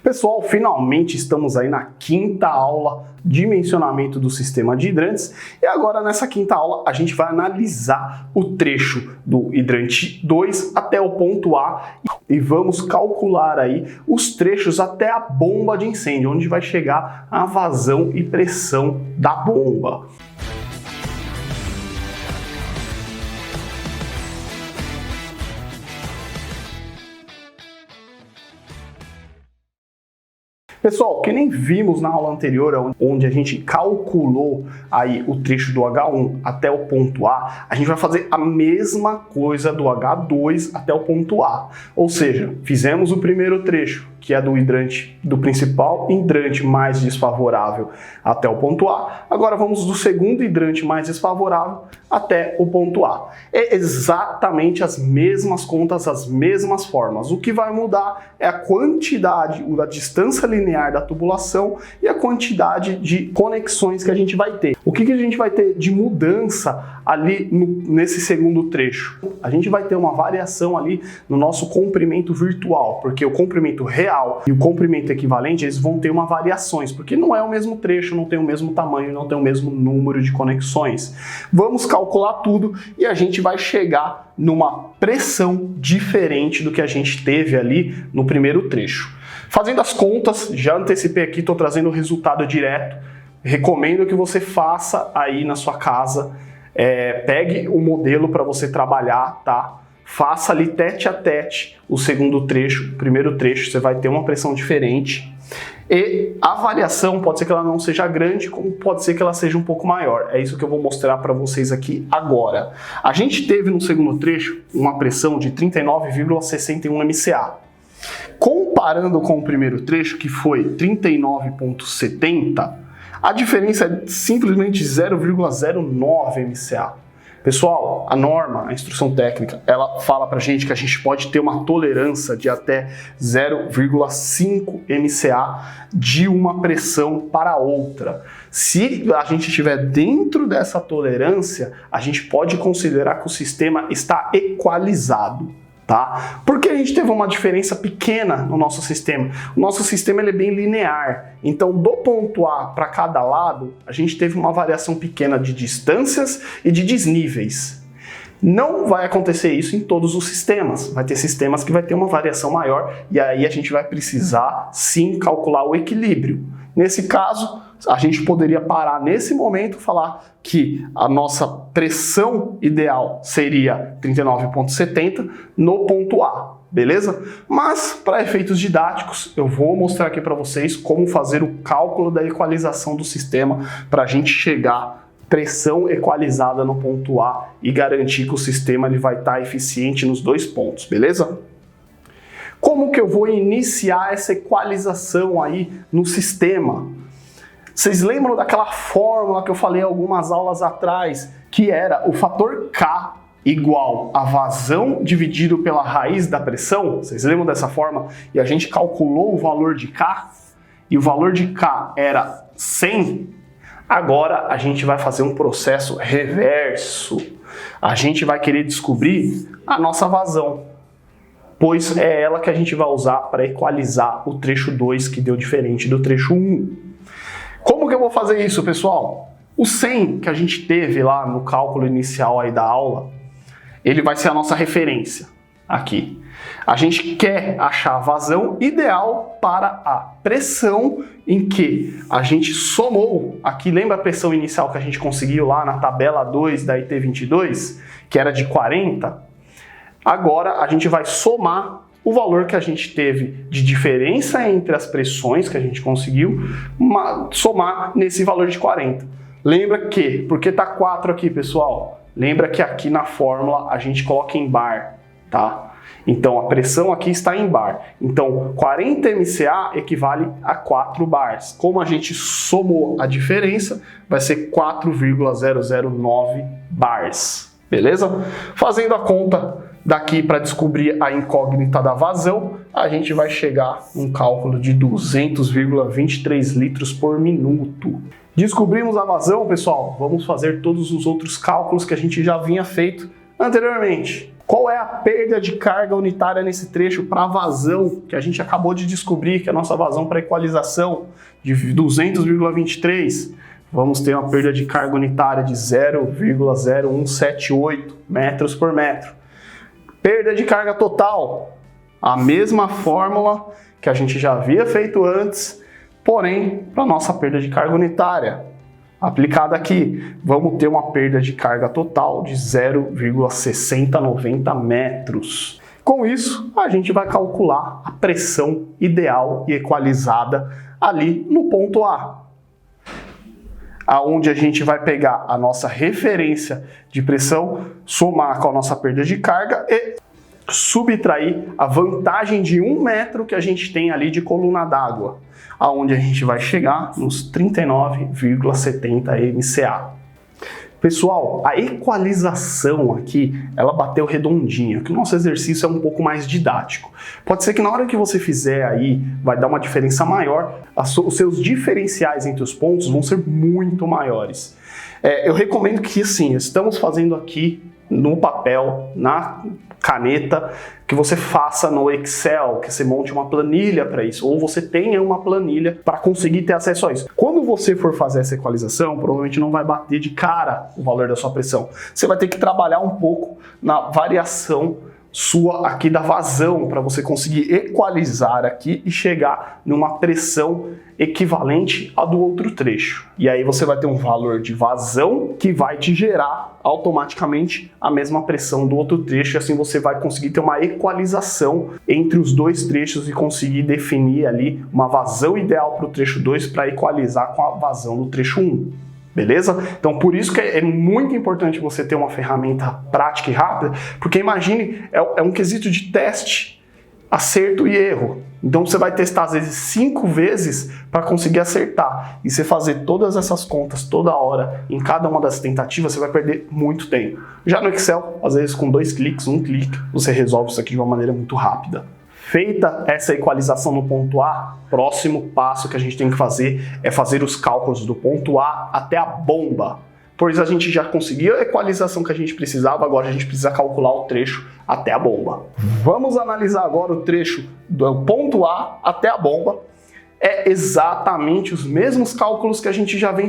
Pessoal, finalmente estamos aí na quinta aula de dimensionamento do sistema de hidrantes e agora nessa quinta aula a gente vai analisar o trecho do hidrante 2 até o ponto A e vamos calcular aí os trechos até a bomba de incêndio, onde vai chegar a vazão e pressão da bomba. Pessoal, que nem vimos na aula anterior, onde a gente calculou aí o trecho do H1 até o ponto A, a gente vai fazer a mesma coisa do H2 até o ponto A. Ou seja, fizemos o primeiro trecho, que é do hidrante, do principal hidrante mais desfavorável até o ponto A. Agora vamos do segundo hidrante mais desfavorável até o ponto A. É exatamente as mesmas contas, as mesmas formas. O que vai mudar é a quantidade, a distância linear da tubulação e a quantidade de conexões que a gente vai ter. O que a gente vai ter de mudança ali nesse segundo trecho? A gente vai ter uma variação ali no nosso comprimento virtual, porque o comprimento real e o comprimento equivalente, eles vão ter uma variações, porque não é o mesmo trecho, não tem o mesmo tamanho, não tem o mesmo número de conexões. Vamos calcular tudo e a gente vai chegar numa pressão diferente do que a gente teve ali no primeiro trecho. Fazendo as contas, já antecipei aqui, estou trazendo o resultado direto. Recomendo que você faça aí na sua casa, pegue o modelo para você trabalhar, tá? Faça ali tete a tete o segundo trecho, o primeiro trecho, você vai ter uma pressão diferente. E a variação pode ser que ela não seja grande, como pode ser que ela seja um pouco maior. É isso que eu vou mostrar para vocês aqui agora. A gente teve no segundo trecho uma pressão de 39,61 MCA. Comparando com o primeiro trecho, que foi 39,70, a diferença é simplesmente 0,09 MCA. Pessoal, a norma, a instrução técnica, ela fala pra gente que a gente pode ter uma tolerância de até 0,5 MCA de uma pressão para outra. Se a gente estiver dentro dessa tolerância, a gente pode considerar que o sistema está equalizado. Tá? Porque a gente teve uma diferença pequena no nosso sistema. O nosso sistema ele é bem linear. Então, do ponto A para cada lado, a gente teve uma variação pequena de distâncias e de desníveis. Não vai acontecer isso em todos os sistemas. Vai ter sistemas que vai ter uma variação maior e aí a gente vai precisar sim calcular o equilíbrio. Nesse caso, a gente poderia parar nesse momento e falar que a nossa pressão ideal seria 39,70 no ponto A, beleza? Mas, para efeitos didáticos, eu vou mostrar aqui para vocês como fazer o cálculo da equalização do sistema para a gente chegar pressão equalizada no ponto A e garantir que o sistema ele vai estar eficiente nos dois pontos, beleza? Como que eu vou iniciar essa equalização aí no sistema? Vocês lembram daquela fórmula que eu falei algumas aulas atrás, que era o fator K igual a vazão dividido pela raiz da pressão? Vocês lembram dessa fórmula? E a gente calculou o valor de K, e o valor de K era 100. Agora a gente vai fazer um processo reverso. A gente vai querer descobrir a nossa vazão, pois é ela que a gente vai usar para equalizar o trecho 2 que deu diferente do trecho 1. Como que eu vou fazer isso, pessoal? O 100 que a gente teve lá no cálculo inicial aí da aula, ele vai ser a nossa referência aqui. A gente quer achar a vazão ideal para a pressão em que a gente somou, aqui lembra a pressão inicial que a gente conseguiu lá na tabela 2 da IT22, que era de 40? Agora a gente vai somar o valor que a gente teve de diferença entre as pressões que a gente conseguiu, somar nesse valor de 40. Lembra que, porque tá 4 aqui, pessoal? Lembra que aqui na fórmula a gente coloca em bar, tá? Então a pressão aqui está em bar. Então 40 MCA equivale a 4 bars. Como a gente somou a diferença, vai ser 4,009 bars. Beleza? Fazendo a conta daqui para descobrir a incógnita da vazão, a gente vai chegar num cálculo de 200,23 litros por minuto. Descobrimos a vazão, pessoal? Vamos fazer todos os outros cálculos que a gente já vinha feito anteriormente. Qual é a perda de carga unitária nesse trecho para a vazão, que a gente acabou de descobrir que a nossa vazão para equalização de 200,23, vamos ter uma perda de carga unitária de 0,0178 metros por metro. Perda de carga total, a mesma fórmula que a gente já havia feito antes, porém, para a nossa perda de carga unitária. Aplicada aqui, vamos ter uma perda de carga total de 0,6090 metros. Com isso, a gente vai calcular a pressão ideal e equalizada ali no ponto A, aonde a gente vai pegar a nossa referência de pressão, somar com a nossa perda de carga e subtrair a vantagem de 1 metro que a gente tem ali de coluna d'água, aonde a gente vai chegar nos 39,70 MCA. Pessoal, a equalização aqui, ela bateu redondinha, que o nosso exercício é um pouco mais didático. Pode ser que na hora que você fizer aí, vai dar uma diferença maior, os seus diferenciais entre os pontos vão ser muito maiores. Eu recomendo que, assim, estamos fazendo aqui no papel, na caneta, que você faça no Excel, que você monte uma planilha para isso, ou você tenha uma planilha para conseguir ter acesso a isso. Quando você for fazer essa equalização, provavelmente não vai bater de cara o valor da sua pressão. Você vai ter que trabalhar um pouco na variação sua aqui da vazão, para você conseguir equalizar aqui e chegar numa pressão equivalente à do outro trecho. E aí você vai ter um valor de vazão que vai te gerar automaticamente a mesma pressão do outro trecho, e assim você vai conseguir ter uma equalização entre os dois trechos e conseguir definir ali uma vazão ideal para o trecho 2 para equalizar com a vazão do trecho 1. Beleza? Então por isso que é muito importante você ter uma ferramenta prática e rápida, porque imagine, é um quesito de teste, acerto e erro. Então você vai testar às vezes 5 vezes para conseguir acertar, e você fazer todas essas contas toda hora, em cada uma das tentativas, você vai perder muito tempo. Já no Excel, às vezes com 2 cliques, 1 clique, você resolve isso aqui de uma maneira muito rápida. Feita essa equalização no ponto A, próximo passo que a gente tem que fazer é fazer os cálculos do ponto A até a bomba. Pois a gente já conseguiu a equalização que a gente precisava, agora a gente precisa calcular o trecho até a bomba. Vamos analisar agora o trecho do ponto A até a bomba. É exatamente os mesmos cálculos que a gente já vem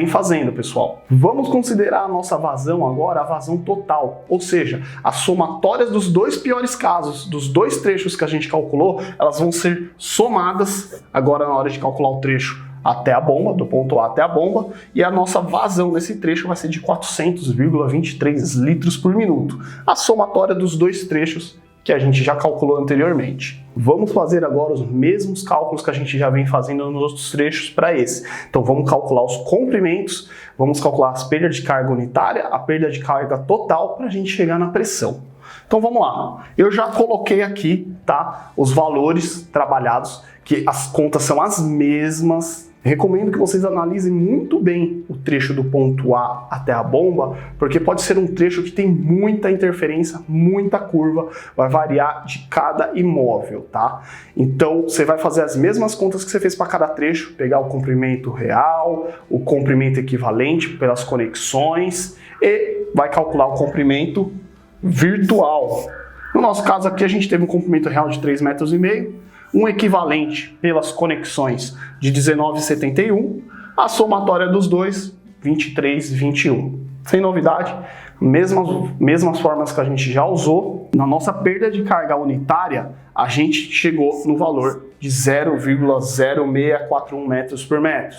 fazendo, pessoal. Vamos considerar a nossa vazão agora, a vazão total, ou seja, as somatórias dos dois piores casos, dos dois trechos que a gente calculou, elas vão ser somadas agora na hora de calcular o trecho até a bomba, do ponto A até a bomba, e a nossa vazão nesse trecho vai ser de 400,23 litros por minuto. A somatória dos dois trechos que a gente já calculou anteriormente. Vamos fazer agora os mesmos cálculos que a gente já vem fazendo nos outros trechos para esse. Então vamos calcular os comprimentos, vamos calcular as perdas de carga unitária, a perda de carga total para a gente chegar na pressão. Então vamos lá, eu já coloquei aqui, tá, os valores trabalhados, que as contas são as mesmas. Recomendo que vocês analisem muito bem o trecho do ponto A até a bomba, porque pode ser um trecho que tem muita interferência, muita curva, vai variar de cada imóvel, tá? Então você vai fazer as mesmas contas que você fez para cada trecho, pegar o comprimento real, o comprimento equivalente pelas conexões e vai calcular o comprimento virtual. No nosso caso aqui a gente teve um comprimento real de 3,5 metros, um equivalente pelas conexões de 19,71, a somatória dos dois, 23,21. Sem novidade, mesmas formas que a gente já usou. Na nossa perda de carga unitária, a gente chegou no valor de 0,0641 metros por metro.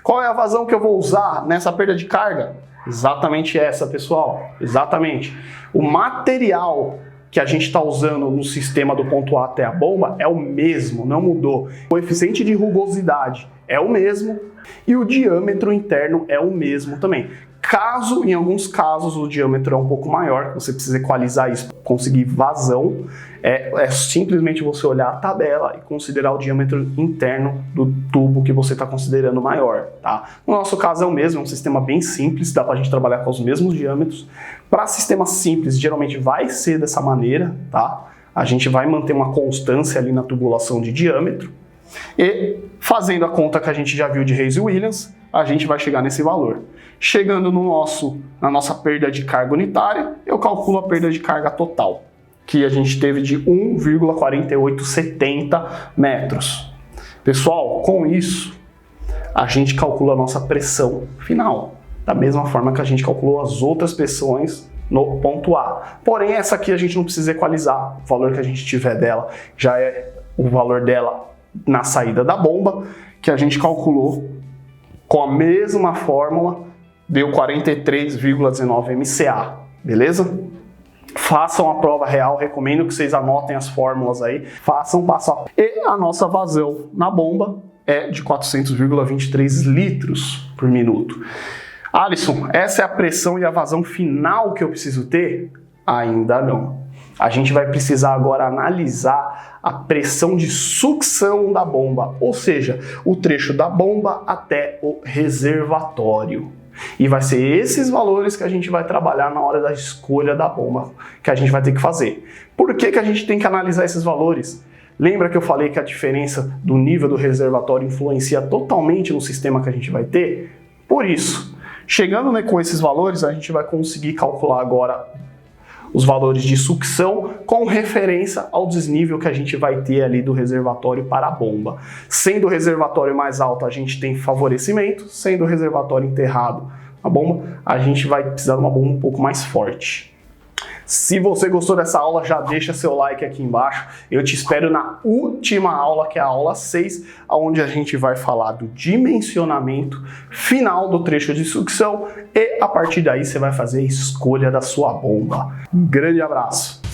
Qual é a vazão que eu vou usar nessa perda de carga? Exatamente essa, pessoal. Exatamente. O material que a gente está usando no sistema do ponto A até a bomba é o mesmo, não mudou. O coeficiente de rugosidade é o mesmo e o diâmetro interno é o mesmo também. Caso, em alguns casos, o diâmetro é um pouco maior, você precisa equalizar isso para conseguir vazão, é simplesmente você olhar a tabela e considerar o diâmetro interno do tubo que você está considerando maior, tá? No nosso caso é o mesmo, é um sistema bem simples, dá para a gente trabalhar com os mesmos diâmetros. Para sistemas simples, geralmente vai ser dessa maneira, tá? A gente vai manter uma constância ali na tubulação de diâmetro e fazendo a conta que a gente já viu de Reis e Williams, a gente vai chegar nesse valor. Chegando na nossa perda de carga unitária, eu calculo a perda de carga total, que a gente teve de 1,4870 metros. Pessoal, com isso, a gente calcula a nossa pressão final, da mesma forma que a gente calculou as outras pressões no ponto A. Porém, essa aqui a gente não precisa equalizar. O valor que a gente tiver dela já é o valor dela na saída da bomba, que a gente calculou com a mesma fórmula, deu 43,19 MCA, beleza? Façam a prova real, recomendo que vocês anotem as fórmulas aí, façam passo a passo. E a nossa vazão na bomba é de 400,23 litros por minuto. Alisson, essa é a pressão e a vazão final que eu preciso ter? Ainda não. A gente vai precisar agora analisar a pressão de sucção da bomba, ou seja, o trecho da bomba até o reservatório. E vai ser esses valores que a gente vai trabalhar na hora da escolha da bomba que a gente vai ter que fazer. Por que a gente tem que analisar esses valores? Lembra que eu falei que a diferença do nível do reservatório influencia totalmente no sistema que a gente vai ter? Por isso, chegando com esses valores, a gente vai conseguir calcular agora os valores de sucção com referência ao desnível que a gente vai ter ali do reservatório para a bomba. Sendo o reservatório mais alto, a gente tem favorecimento, sendo o reservatório enterrado a bomba, a gente vai precisar de uma bomba um pouco mais forte. Se você gostou dessa aula, já deixa seu like aqui embaixo. Eu te espero na última aula, que é a aula 6, onde a gente vai falar do dimensionamento final do trecho de sucção e a partir daí você vai fazer a escolha da sua bomba. Um grande abraço!